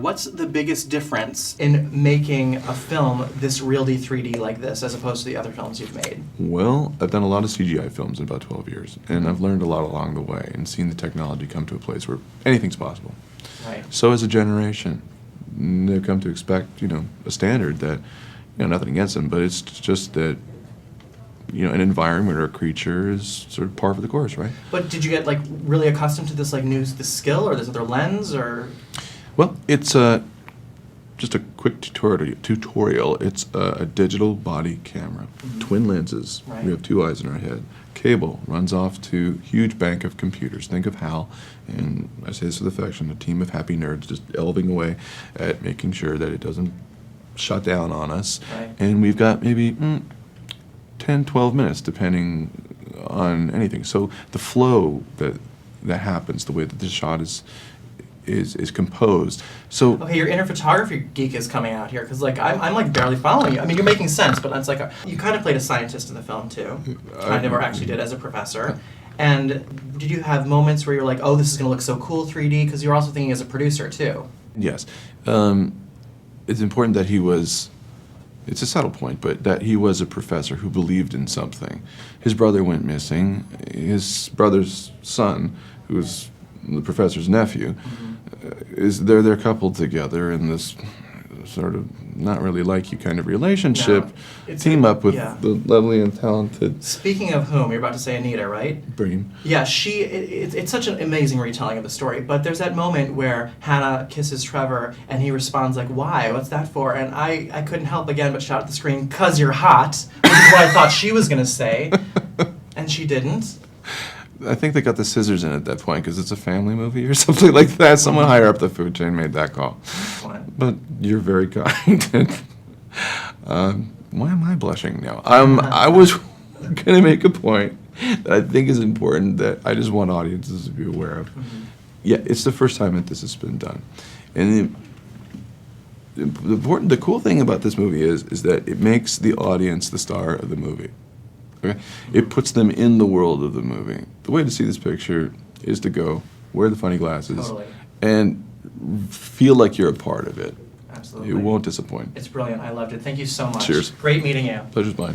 what's the biggest difference in making a film this realty 3D like this as opposed to the other films you've made? Well, I've done a lot of CGI films in about 12 years, and I've learned a lot along the way and seen the technology come to a place where anything's possible. Right. So as a generation, they've come to expect, a standard that, nothing against them, but it's just that, an environment or a creature is sort of par for the course, right? But did you get like really accustomed to this this skill or this other lens or? Well, it's just a quick tutorial. It's a digital body camera, twin lenses. Right. We have two eyes in our head. Cable runs off to huge bank of computers. Think of HAL, and I say this with affection, a team of happy nerds just delving away at making sure that it doesn't shut down on us. Right. And we've got maybe 10, 12 minutes, depending on anything. So the flow that happens, the way that the shot is composed. So Okay, your inner photography geek is coming out here because I'm like barely following you. I mean, you're making sense, but it's like you kind of played a scientist in the film too, kind of, or actually did as a professor. And did you have moments where you're like, oh, this is going to look so cool 3D? Because you're also thinking as a producer too. yes, it's important that he was. It's a subtle point, but that he was a professor who believed in something. His brother went missing. His brother's son, who's the professor's nephew, they're coupled together in this sort of not really like you kind of relationship. No, team up with yeah. the lovely and talented Speaking of whom, you're about to say Anita, right? Bream. Yeah, it's such an amazing retelling of the story, but there's that moment where Hannah kisses Trevor and he responds like, why? What's that for? And I couldn't help again but shout at the screen, 'cause you're hot, which is what I thought she was going to say, and she didn't. I think they got the scissors in at that point because it's a family movie or something like that. Someone higher up the food chain made that call. Excellent. But you're very kind. Why am I blushing now? I was going to make a point that I think is important that I just want audiences to be aware of. Yeah, it's the first time that this has been done. And the cool thing about this movie is that it makes the audience the star of the movie. Okay? It puts them in the world of the movie. The way to see this picture is to go, wear the funny glasses, Totally. and feel like you're a part of it. Absolutely. It won't disappoint. It's brilliant. I loved it. Thank you so much. Cheers. Great meeting you. Pleasure's mine.